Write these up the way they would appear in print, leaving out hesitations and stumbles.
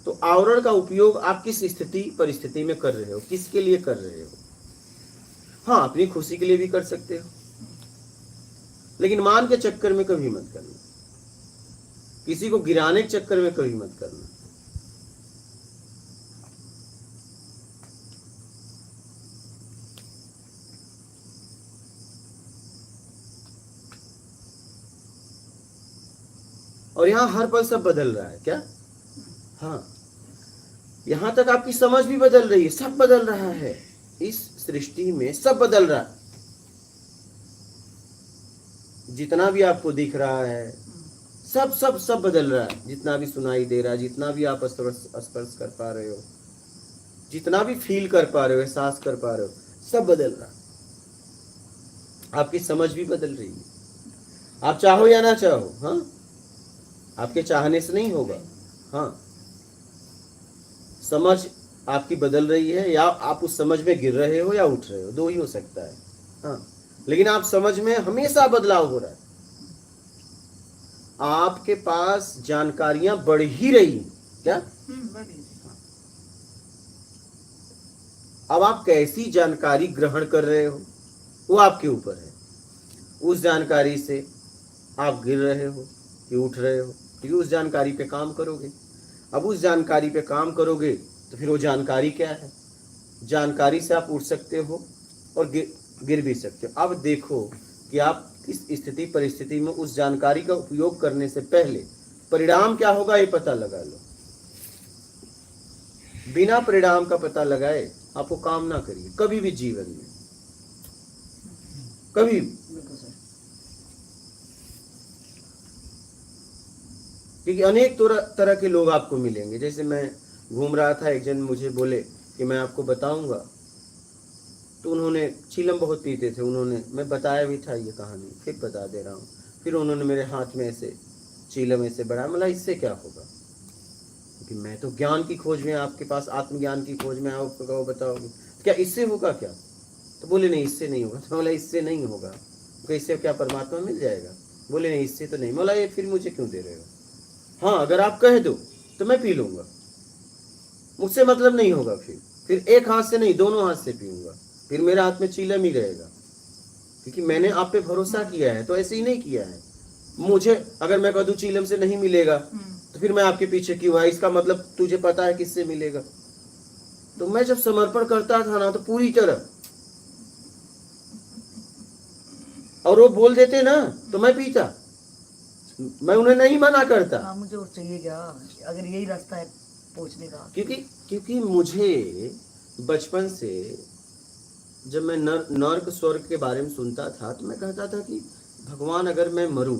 तो आवरण का उपयोग आप किस स्थिति परिस्थिति में कर रहे हो, किसके लिए कर रहे हो? हाँ, अपनी खुशी के लिए भी कर सकते हो, लेकिन मान के चक्कर में कभी मत करना, किसी को गिराने के चक्कर में कभी मत करना। और यहां हर पल सब बदल रहा है क्या? हाँ, यहां तक आपकी समझ भी बदल रही है, सब बदल रहा है। इस सृष्टि में सब बदल रहा है, जितना भी आपको दिख रहा है सब सब सब बदल रहा है। जितना भी सुनाई दे रहा है, जितना भी आप स्पर्श कर पा रहे हो, जितना भी फील कर पा रहे हो, एहसास कर पा रहे हो, सब बदल रहा है। आपकी समझ भी बदल रही है, आप चाहो या ना चाहो। हाँ, आपके चाहने से नहीं होगा। हाँ, समझ आपकी बदल रही है, या आप उस समझ में गिर रहे हो या उठ रहे हो, दो ही हो सकता है। हाँ, लेकिन आप समझ में हमेशा बदलाव हो रहा है। आपके पास जानकारियां बढ़ ही रही क्या? अब आप कैसी जानकारी ग्रहण कर रहे हो वो आपके ऊपर है। उस जानकारी से आप गिर रहे हो कि उठ रहे हो, क्योंकि उस जानकारी पे काम करोगे। अब उस जानकारी पे काम करोगे तो फिर वो जानकारी क्या है? जानकारी से आप उठ सकते हो और गिर भी सकते हो। अब देखो कि आप किस स्थिति परिस्थिति में उस जानकारी का उपयोग करने से पहले परिणाम क्या होगा ये पता लगा लो। बिना परिणाम का पता लगाए आपको काम ना करिए कभी भी जीवन में, कभी। क्योंकि अनेक तरह के लोग आपको मिलेंगे। जैसे मैं घूम रहा था, एक जन मुझे बोले कि मैं आपको बताऊंगा, तो उन्होंने चीलम बहुत पीते थे, उन्होंने, मैं बताया भी था ये कहानी, फिर बता दे रहा हूँ। फिर उन्होंने मेरे हाथ में ऐसे चीलम ऐसे बढ़ाया, मतलब इससे क्या होगा? क्योंकि मैं तो ज्ञान की खोज में, आपके पास आत्मज्ञान की खोज में आओ, बताओगे क्या इससे होगा क्या? तो बोले नहीं, इससे नहीं होगा। तो बोला इससे नहीं होगा, तो इससे क्या परमात्मा मिल जाएगा? बोले नहीं, इससे तो नहीं। बोला ये फिर मुझे क्यों दे रहे हो? हाँ, अगर आप कह दो तो मैं पी लूंगा, मुझसे मतलब नहीं होगा। फिर एक हाथ से नहीं, दोनों हाथ से पीऊंगा, फिर मेरे हाथ में चीलम ही रहेगा, क्योंकि मैंने आप पे भरोसा किया है। तो ऐसे ही नहीं किया है। मुझे अगर मैं कह दूं चीलम से नहीं मिलेगा, तो फिर मैं आपके पीछे क्यों आया? इसका मतलब तुझे पता है किससे मिलेगा। तो मैं जब समर्पण करता था ना, तो पूरी तरह, और वो बोल देते ना तो मैं पीता, मैं उन्हें नहीं मना करता। हाँ, मुझे और चाहिए क्या अगर यही रास्ता है पहुंचने का? क्योंकि मुझे बचपन से जब मैं नर्क स्वर्ग के बारे में सुनता था, तो मैं कहता था कि भगवान अगर मैं मरूं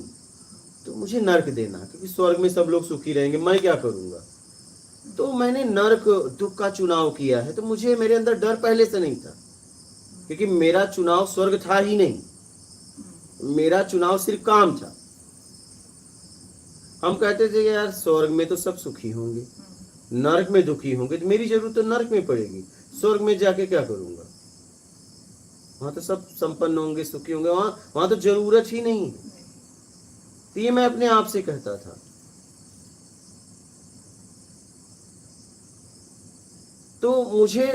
तो मुझे नर्क देना, क्योंकि स्वर्ग में सब लोग सुखी रहेंगे, मैं क्या करूंगा? तो मैंने नर्क दुख का चुनाव किया है। तो मुझे, मेरे अंदर डर पहले से नहीं था, क्योंकि मेरा चुनाव स्वर्ग था ही नहीं, मेरा चुनाव सिर्फ काम था। हम कहते थे यार स्वर्ग में तो सब सुखी होंगे, नर्क में दुखी होंगे, तो मेरी जरूरत तो नर्क में पड़ेगी, स्वर्ग में जाके क्या करूंगा? वहां तो सब संपन्न होंगे, सुखी होंगे, वहां तो जरूरत ही नहीं है। तो ये मैं अपने आप से कहता था। तो मुझे,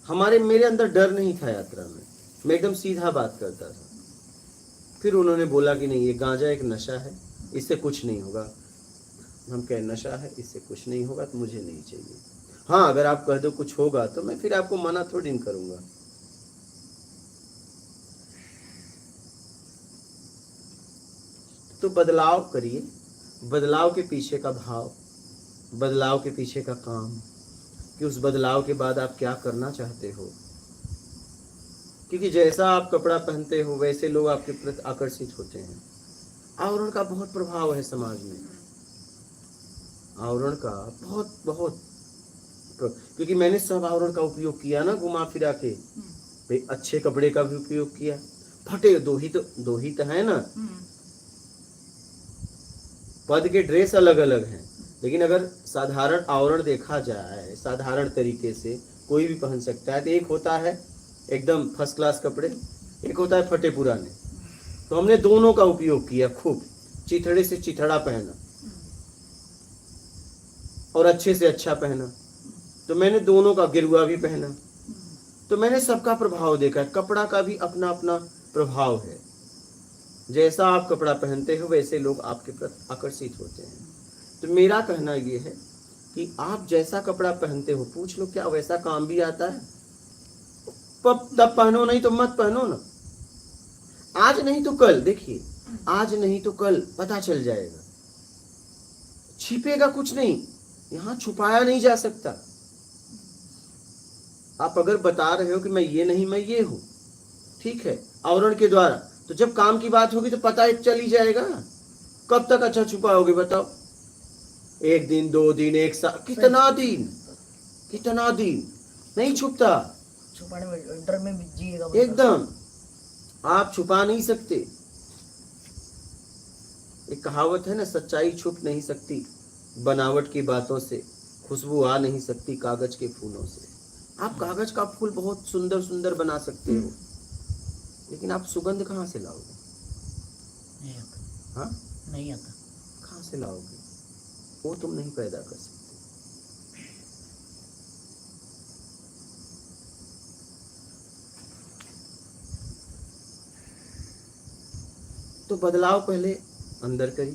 मेरे अंदर डर नहीं था यात्रा में, मैं एकदम सीधा बात करता था। फिर उन्होंने बोला कि नहीं, ये गांजा एक नशा है, इससे कुछ नहीं होगा। हम कहे नशा है, इससे कुछ नहीं होगा, तो मुझे नहीं चाहिए। हाँ, अगर आप कह दो कुछ होगा तो मैं फिर आपको मना थोड़ी नहीं करूंगा। तो बदलाव करिए, बदलाव के पीछे का भाव, बदलाव के पीछे का काम, कि उस बदलाव के बाद आप क्या करना चाहते हो। क्योंकि जैसा आप कपड़ा पहनते हो वैसे लोग आपके प्रति आकर्षित होते हैं। आवरण का बहुत प्रभाव है समाज में, आवरण का बहुत बहुत, क्योंकि मैंने सब आवरण का उपयोग किया ना, घुमा फिरा के। भाई अच्छे कपड़े का भी उपयोग किया, फटे दो ही तो है ना। पद के ड्रेस अलग अलग हैं, लेकिन अगर साधारण आवरण देखा जाए, साधारण तरीके से कोई भी पहन सकता है। तो एक होता है एकदम फर्स्ट क्लास कपड़े, एक होता है फटे पुराने। तो हमने दोनों का उपयोग किया खूब, चिथड़े से चिथड़ा पहना। और अच्छे से अच्छा पहना, तो मैंने दोनों का, गिरुआ भी पहना, तो मैंने सबका प्रभाव देखा है। कपड़ा का भी अपना अपना प्रभाव है। जैसा आप कपड़ा पहनते हो वैसे लोग आपके प्रति आकर्षित होते हैं। तो मेरा कहना ये है कि आप जैसा कपड़ा पहनते हो, पूछ लो क्या वैसा काम भी आता है? तब पहनो, नहीं तो मत पहनो ना। आज नहीं तो कल, देखिए आज नहीं तो कल पता चल जाएगा। छिपेगा कुछ नहीं, यहां छुपाया नहीं जा सकता। आप अगर बता रहे हो कि मैं ये नहीं, मैं ये हूं, ठीक है, आवरण के द्वारा, तो जब काम की बात होगी तो पता चल ही जाएगा। कब तक अच्छा छुपाओगे बताओ? 1 दिन, 2 दिन, 1 साल, कितना दिन, कितना दिन नहीं छुपता। छुपाने में, डर में भी जिएगा बंदा। एकदम आप छुपा नहीं सकते। एक कहावत है ना, सच्चाई छुप नहीं सकती बनावट की बातों से, खुशबू आ नहीं सकती कागज के फूलों से। आप कागज का फूल बहुत सुंदर सुंदर बना सकते हो, लेकिन आप सुगंध कहाँ से लाओगे? नहीं आता। हाँ, नहीं आता। कहाँ से लाओगे? वो तुम नहीं पैदा कर सकते। तो बदलाव पहले अंदर करी,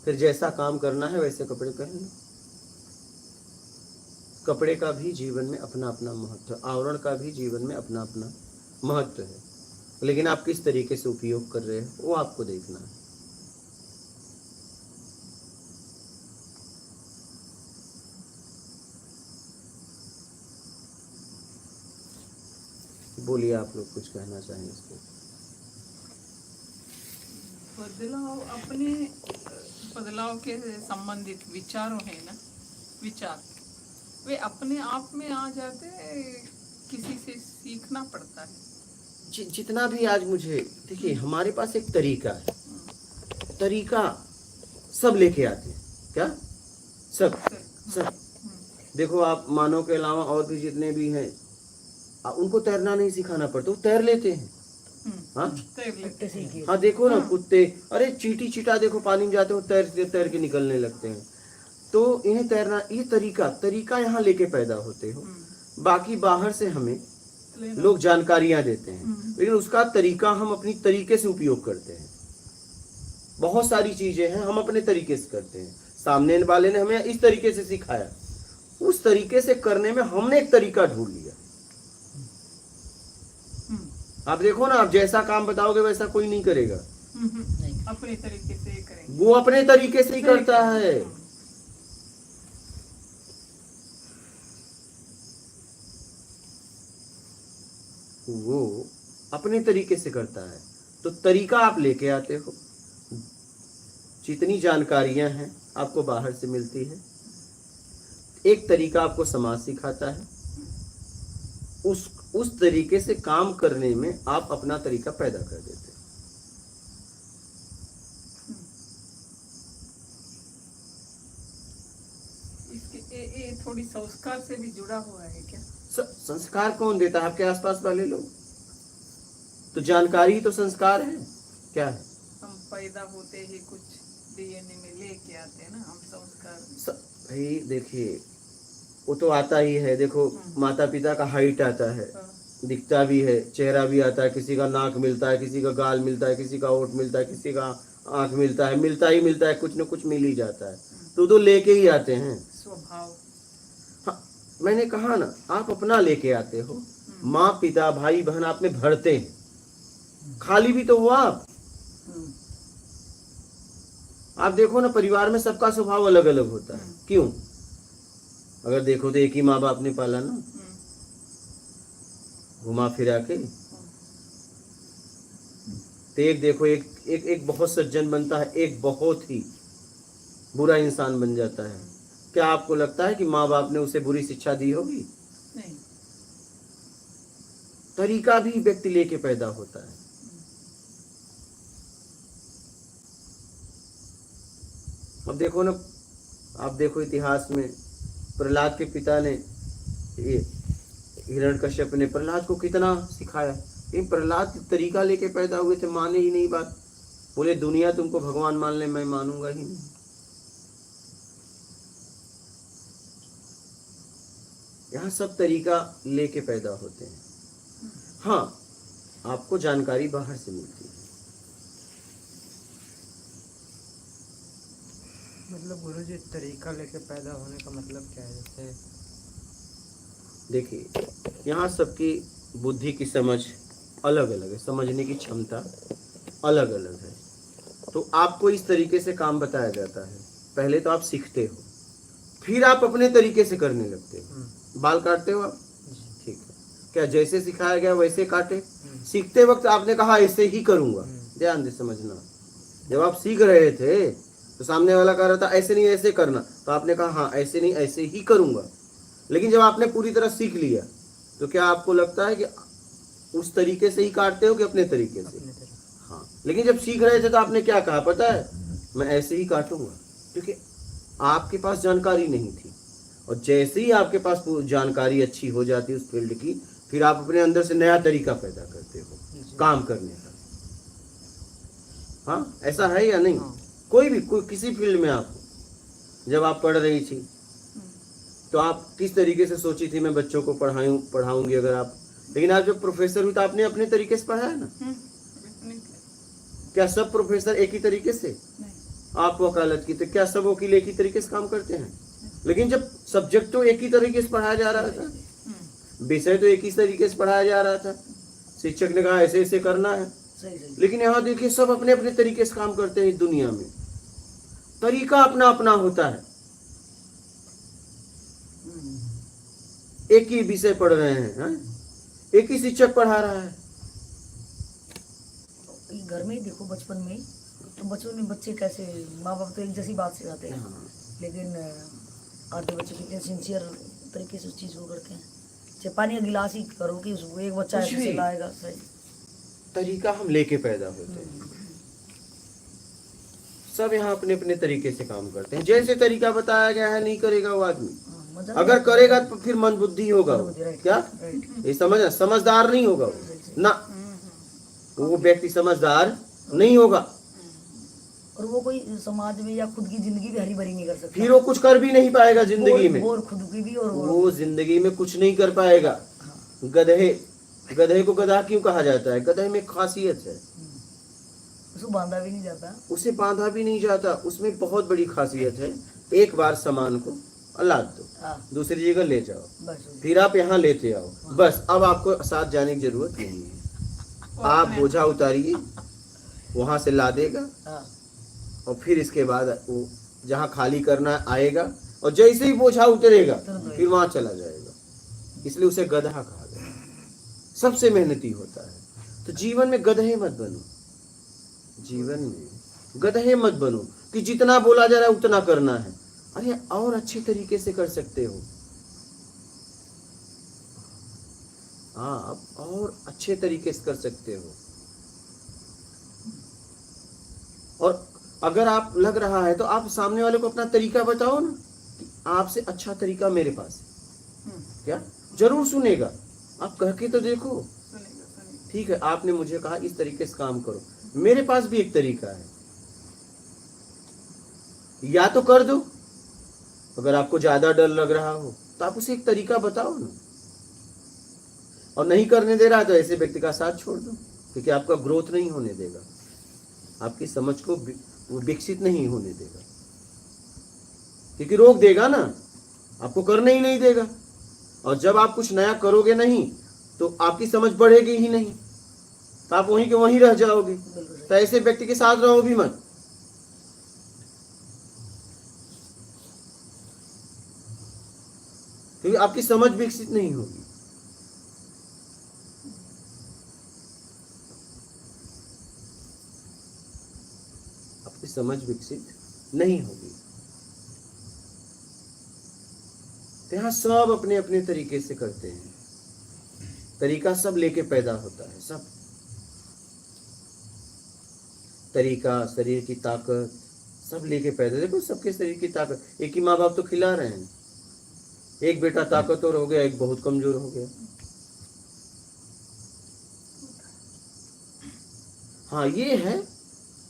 फिर जैसा काम करना है वैसे कपड़े पहन। कपड़े का भी जीवन में अपना अपना महत्व, आवरण का भी जीवन में अपना अपना महत्व है, लेकिन आप किस तरीके से उपयोग कर रहे हो वो आपको देखना है। बोलिए, आप लोग कुछ कहना चाहेंगे इसको? बदलाव, अपने बदलाव के संबंधित विचारों है ना, विचार वे अपने आप में आ जाते, किसी से सीखना पड़ता है। जितना भी आज मुझे, देखिए हमारे पास एक तरीका है, तरीका सब लेके आते हैं। क्या? सब सब। देखो आप मानव के अलावा और भी जितने भी हैं, उनको तैरना नहीं सिखाना पड़ता, वो तैर लेते हैं। हाँ, कुत्ते सीखिए। हाँ देखो ना, कुत्ते, अरे चींटी चीटा देखो पानी में जाते हो, तैर तैर के निकलने लगते हैं। तो इन्हें तैरना, ये तरीका यहाँ लेके पैदा होते हो। बाकी बाहर से हमें लोग जानकारियां देते हैं, लेकिन उसका तरीका हम अपनी तरीके से उपयोग करते हैं। बहुत सारी चीजें हैं हम अपने तरीके से करते हैं, सामने वाले ने हमें इस तरीके से सिखाया, उस तरीके से करने में हमने एक तरीका ढूंढ लिया। आप देखो ना, आप जैसा काम बताओगे वैसा कोई नहीं करेगा, अपने तरीके से करेंगे, वो अपने तरीके से ही करता है। वो अपने तरीके से करता है। तो तरीका आप लेके आते हो। जितनी जानकारियां हैं आपको बाहर से मिलती है, एक तरीका आपको समाज सिखाता है, उस तरीके से काम करने में आप अपना तरीका पैदा कर देते हैं। ये थोड़ी संस्कार से भी जुड़ा हुआ है क्या? संस्कार कौन देता है? आपके आसपास वाले लोग। तो जानकारी तो संस्कार है। क्या है? हम पैदा होते ही कुछ डीएनए में लेके आते हैं ना हम संस्कार। भाई देखिए, वो तो आता ही है। देखो माता पिता का हाइट आता है, दिखता भी है, चेहरा भी आता है, किसी का नाक मिलता है, किसी का गाल मिलता है, किसी का होंठ मिलता है, किसी का आंख मिलता है, मिलता ही मिलता है, कुछ न कुछ मिल ही जाता है। तो लेके ही आते हैं स्वभाव। हाँ, मैंने कहा ना, आप अपना लेके आते हो। माँ पिता भाई बहन आप में भरते हैं, खाली भी तो हुआ आप देखो ना, परिवार में सबका स्वभाव अलग अलग होता है। क्यों? अगर देखो तो एक ही माँ बाप ने पाला ना, घुमा फिरा के। तो एक देखो, एक बहुत सज्जन बनता है, एक बहुत ही बुरा इंसान बन जाता है। क्या आपको लगता है कि माँ बाप ने उसे बुरी शिक्षा दी होगी? नहीं। तरीका भी व्यक्ति लेके पैदा होता है। अब देखो ना, आप देखो इतिहास में प्रहलाद के पिता ने, हिरण्यकश्यप ने प्रहलाद को कितना सिखाया, लेकिन प्रहलाद तरीका लेके पैदा हुए थे, माने ही नहीं बात। बोले दुनिया तुमको भगवान मान ले, मैं मानूंगा ही नहीं। यहाँ सब तरीका लेके पैदा होते हैं। हाँ, आपको जानकारी बाहर से मिलती है। मतलब गुरुजी तरीका लेके पैदा होने का मतलब क्या है? जैसे देखिए, यहाँ सबकी बुद्धि की समझ अलग अलग है, समझने की क्षमता अलग अलग है। तो आपको इस तरीके से काम बताया जाता है। पहले तो आप सीखते हो, फिर आप अपने तरीके से करने लगते हो। बाल काटते हो आप, ठीक है, क्या जैसे सिखाया गया वैसे काटे? सीखते वक्त आपने कहा ऐसे ही करूंगा। ध्यान दे समझना, जब आप सीख रहे थे तो सामने वाला कह रहा था ऐसे नहीं ऐसे करना, तो आपने कहा हाँ ऐसे नहीं ऐसे ही करूंगा। लेकिन जब आपने पूरी तरह सीख लिया तो क्या आपको लगता है कि उस तरीके से ही काटते हो कि अपने तरीके से? हाँ, लेकिन जब सीख रहे थे तो आपने क्या कहा पता है? मैं ऐसे ही काटूंगा, क्योंकि आपके पास जानकारी नहीं थी। और जैसे ही आपके पास जानकारी अच्छी हो जाती है उस फील्ड की, फिर आप अपने अंदर से नया तरीका पैदा करते हो काम करने का। हाँ, ऐसा है या नहीं? कोई भी किसी फील्ड में आप, जब आप पढ़ रही थी तो आप किस तरीके से सोची थी मैं बच्चों को पढ़ाऊंगी अगर आप, लेकिन आप जब प्रोफेसर हुई तो आपने अपने तरीके से पढ़ाया ना। क्या सब प्रोफेसर एक ही तरीके से? आप वकालत की तो क्या सब वकील एक ही तरीके से काम करते हैं? लेकिन जब सब्जेक्ट तो एक ही तरीके से पढ़ाया जा रहा था, विषय तो एक ही तरीके से पढ़ाया जा रहा था, शिक्षक ने कहा ऐसे ऐसे करना है। लेकिन यहाँ देखिए सब अपने अपने तरीके से काम करते हैं। इस दुनिया में तरीका अपना अपना होता है। एक ही विषय पढ़ रहे हैं, हाँ? एक ही शिक्षक पढ़ा रहा है। घर में ही देखो, बचपन में तो बचपन में बच्चे कैसे, माँ बाप तो एक जैसी बात सिखाते हैं, लेकिन आधे बच्चे कितने सिंसियर तरीके से उस चीज़ को करते हैं। चाहे पानी का गिलास ही करो कि उसको एक बच्चा कुछ ऐसे भी। लाएगा, सही तरीका हम लेके पैदा होते हैं। सब यहाँ अपने अपने तरीके से काम करते हैं। जैसे तरीका बताया गया है नहीं करेगा वो आदमी, मजा अगर करेगा तो फिर मन बुद्धि होगा वो। राइट, क्या राइट। ये समझना, समझदार नहीं होगा वो ना, वो व्यक्ति समझदार नहीं होगा। और वो कोई समाज में या खुद की जिंदगी भी हरी भरी नहीं कर सकता। फिर वो कुछ कर भी नहीं पाएगा जिंदगी में, और खुद की भी, और वो जिंदगी में कुछ नहीं कर पाएगा। गधे को गधा क्यों कहा जाता है? गधे में खासियत है, उसको बांधा भी नहीं जाता। उसे बांधा भी नहीं जाता, उसमें बहुत बड़ी खासियत है। एक बार सामान को लाद दो, दूसरी जगह ले जाओ, बस फिर आप यहाँ लेते आओ, बस अब आपको साथ जाने की जरूरत नहीं है। आप बोझा उतारिए, वहां से लादेगा, और फिर इसके बाद वो जहाँ खाली करना आएगा, और जैसे ही बोझा उतरेगा फिर वहां चला जाएगा। इसलिए उसे गधा कहा गया। सबसे मेहनती होता है। तो जीवन में गधे मत बनो, जीवन में गधे मत बनो कि जितना बोला जा रहा है उतना करना है। अरे और अच्छे तरीके से कर सकते हो आप, और अच्छे तरीके से कर सकते हो। और अगर आप लग रहा है तो आप सामने वाले को अपना तरीका बताओ ना, कि आपसे अच्छा तरीका मेरे पास है क्या? जरूर सुनेगा। आप कह के तो देखो, ठीक है आपने मुझे कहा इस तरीके से काम करो, मेरे पास भी एक तरीका है, या तो कर दो। अगर आपको ज्यादा डर लग रहा हो तो आप उसे एक तरीका बताओ ना, और नहीं करने दे रहा तो ऐसे व्यक्ति का साथ छोड़ दो, क्योंकि आपका ग्रोथ नहीं होने देगा, आपकी समझ को वो विकसित नहीं होने देगा, क्योंकि रोक देगा ना, आपको करने ही नहीं देगा। और जब आप कुछ नया करोगे नहीं तो आपकी समझ बढ़ेगी ही नहीं, तो आप वहीं के वहीं रह जाओगे। तो ऐसे व्यक्ति के साथ रहो भी मत। क्योंकि आपकी समझ विकसित नहीं होगी। आपकी समझ विकसित नहीं होगी। तो यहाँ सब अपने अपने तरीके से करते हैं। तरीका सब लेके पैदा होता है, सब तरीका, शरीर की ताकत सब लेके पैदा। देखो सबके शरीर की ताकत, एक ही माँ बाप तो खिला रहे हैं। एक बेटा ताकतवर हो गया, एक बहुत कमजोर हो गया। हाँ ये है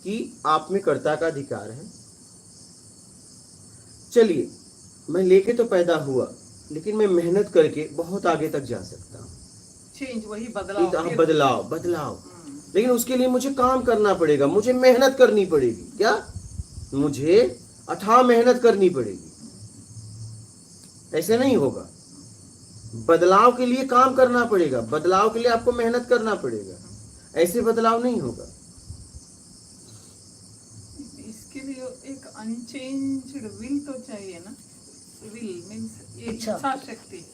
कि आप में कर्ता का अधिकार है। चलिए, मैं लेके तो पैदा हुआ, लेकिन मैं मेहनत करके बहुत आगे तक जा सकता हूँ। चेंज वही बदलाव फिर। बदलाव लेकिन उसके लिए मुझे काम करना पड़ेगा, मुझे मेहनत करनी पड़ेगी। क्या? मुझे अथाह मेहनत करनी पड़ेगी। ऐसे नहीं होगा। बदलाव के लिए काम करना पड़ेगा, बदलाव के लिए आपको मेहनत करना पड़ेगा। ऐसे बदलाव नहीं होगा। इसके लिए एक अनचेंज्ड विल तो चाहिए ना। विल मींस इच्छा शक्ति।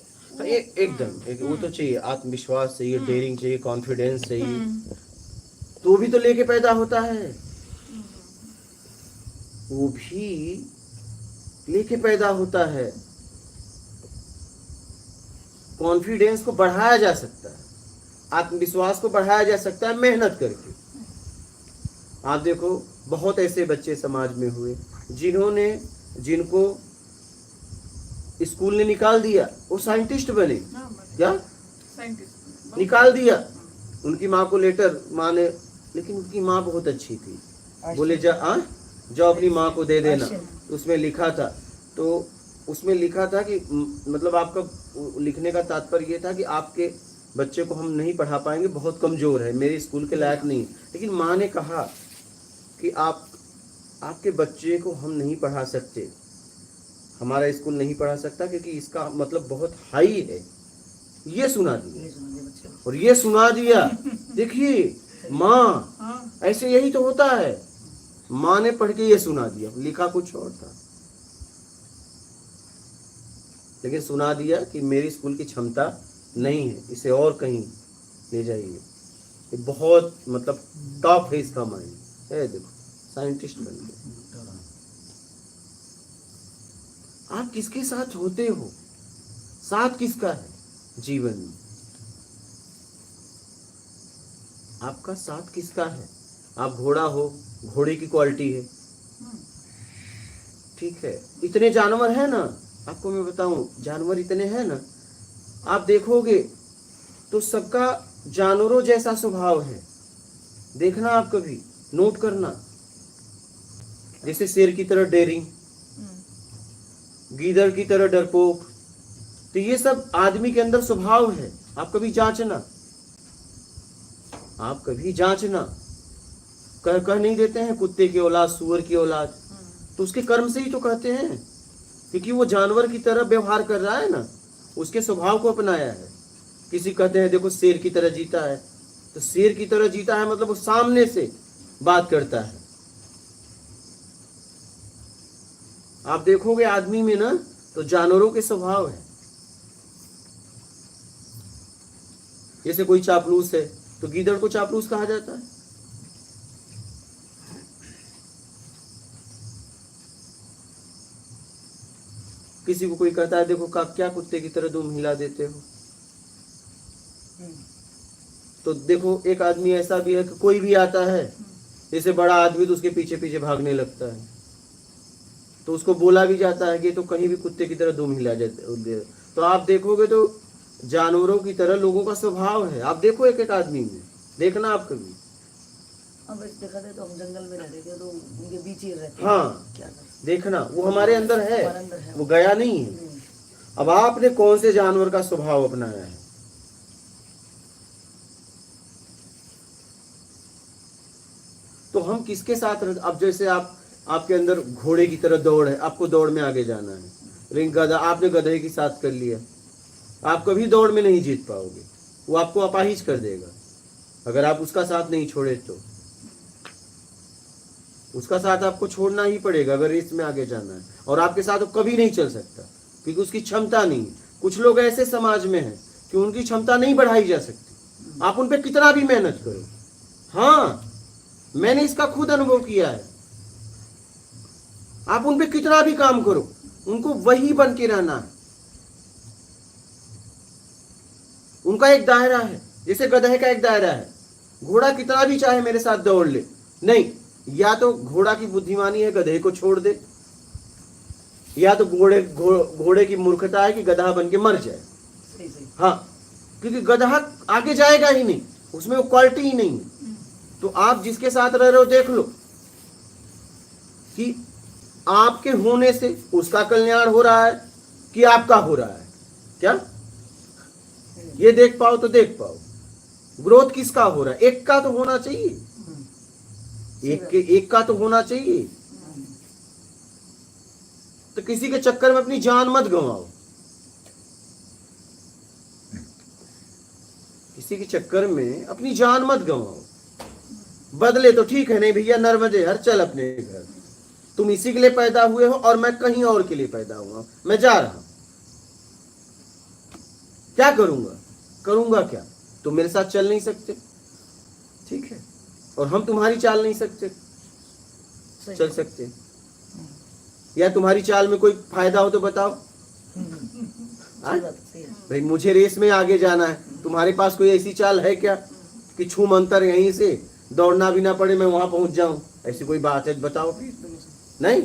एकदम वो तो चाहिए। आत्मविश्वास चाहिए, डेयरिंग चाहिए, कॉन्फिडेंस चाहिए। तो भी तो लेके पैदा होता है, वो भी लेके पैदा होता है। कॉन्फिडेंस को बढ़ाया जा सकता है, आत्मविश्वास को बढ़ाया जा सकता है मेहनत करके। आप देखो बहुत ऐसे बच्चे समाज में हुए जिनको स्कूल ने निकाल दिया, वो साइंटिस्ट बने। क्या? साइंटिस्ट निकाल दिया। उनकी माँ को लेटर, माँ ने, लेकिन उनकी माँ बहुत अच्छी थी। बोले जो अपनी माँ को दे देना। उसमें लिखा था कि मतलब आपका लिखने का तात्पर्य ये था कि आपके बच्चे को हम नहीं पढ़ा पाएंगे, बहुत कमजोर है, मेरे स्कूल के लायक नहीं। लेकिन माँ ने कहा कि आपके बच्चे को हम नहीं पढ़ा सकते, हमारा स्कूल नहीं पढ़ा सकता क्योंकि इसका मतलब बहुत हाई है। ये सुना दिया और ये सुना दिया। देखिए माँ, ऐसे यही तो होता है। माँ ने पढ़ के ये सुना दिया, लिखा कुछ और था, लेकिन सुना दिया कि मेरी स्कूल की क्षमता नहीं है, इसे और कहीं ले जाइए। ये बहुत मतलब टॉप है इसका माइंड है। देखो साइंटिस्ट बन गए। आप किसके साथ होते हो? साथ किसका है जीवन में? आपका साथ किसका है? आप घोड़ा हो, घोड़े की क्वालिटी है, ठीक है। इतने जानवर है ना, आपको मैं बताऊं, जानवर इतने हैं ना, आप देखोगे तो सबका जानवरों जैसा स्वभाव है। देखना आप कभी नोट करना, जैसे शेर की तरह डेयरिंग, गीदड़ की तरह डरपोक। तो ये सब आदमी के अंदर स्वभाव है। आप कभी जांचना, आप कभी जांचना। कह नहीं देते हैं कुत्ते की औलाद, सुअर की औलाद, तो उसके कर्म से ही तो कहते हैं, क्योंकि वो जानवर की तरह व्यवहार कर रहा है ना, उसके स्वभाव को अपनाया है। किसी कहते हैं देखो शेर की तरह जीता है, तो शेर की तरह जीता है मतलब वो सामने से बात करता है। आप देखोगे आदमी में ना, तो जानवरों के स्वभाव है। जैसे कोई चापलूस है तो गीदड़ को चापलूस कहा जाता है। किसी को कोई कहता है देखो क्या कुत्ते की तरह दुम हिला देते हो। तो देखो एक आदमी ऐसा भी है कि कोई भी आता है, जैसे बड़ा आदमी, तो उसके पीछे पीछे भागने लगता है, तो उसको बोला भी जाता है कि तो कहीं भी कुत्ते की तरह दुम हिला जाते। तो आप देखोगे तो जानवरों की तरह लोगों का स्वभाव है। आप देखो एक एक आदमी में, देखना आप कभी। अब देखा जाए तो हम जंगल में रहते थे, तो उनके बीच ही रहते। हाँ, क्या कर, देखना वो हमारे अंदर है, हमारे अंदर है, वो गया नहीं है। अब आपने कौन से जानवर का स्वभाव अपनाया है? तो हम किसके साथ रहते? अब जैसे आपके अंदर घोड़े की तरह दौड़ है, आपको दौड़ में आगे जाना है। लेकिन गधा, आपने गधे की साथ कर लिया, आप कभी दौड़ में नहीं जीत पाओगे, वो आपको अपाहिज कर देगा। अगर आप उसका साथ नहीं छोड़े तो उसका साथ आपको छोड़ना ही पड़ेगा अगर रेस में आगे जाना है। और आपके साथ वो कभी नहीं चल सकता क्योंकि उसकी क्षमता नहीं है। कुछ लोग ऐसे समाज में हैं कि उनकी क्षमता नहीं बढ़ाई जा सकती, आप उन पर कितना भी मेहनत करो। हाँ, मैंने इसका खुद अनुभव किया है। आप उन पे कितना भी काम करो, उनको वही बन के रहना है। उनका एक दायरा है, जैसे गधे का एक दायरा है। घोड़ा कितना भी चाहे मेरे साथ दौड़ ले, नहीं, या तो घोड़ा की बुद्धिमानी है गधे को छोड़ दे, या तो घोड़े की मूर्खता है कि गधा बन के मर जाए। हाँ, क्योंकि गधा आगे जाएगा ही नहीं, उसमें वो क्वालिटी ही नहीं है। तो आप जिसके साथ रह रहे हो देख लो कि आपके होने से उसका कल्याण हो रहा है कि आपका हो रहा है। क्या ये देख पाओ तो देख पाओ, ग्रोथ किसका हो रहा है? एक का तो होना चाहिए, एक का तो होना चाहिए। तो किसी के चक्कर में अपनी जान मत गंवाओ, किसी के चक्कर में अपनी जान मत गंवाओ। बदले तो ठीक है, नहीं भैया नर्मदे हर चल अपने घर, तुम इसी के लिए पैदा हुए हो और मैं कहीं और के लिए पैदा हुआ, मैं जा रहा हूं, क्या करूंगा? करूंगा क्या? तुम मेरे साथ चल नहीं सकते, ठीक है, और हम तुम्हारी चाल नहीं सकते, सही चल सकते, या तुम्हारी चाल में कोई फायदा हो तो बताओ। सही बात है, सही है। भाई मुझे रेस में आगे जाना है, तुम्हारे पास कोई ऐसी चाल है क्या कि छूम अंतर यहीं से दौड़ना भी ना पड़े, मैं वहां पहुंच जाऊं? ऐसी कोई बात है बताओ? नहीं।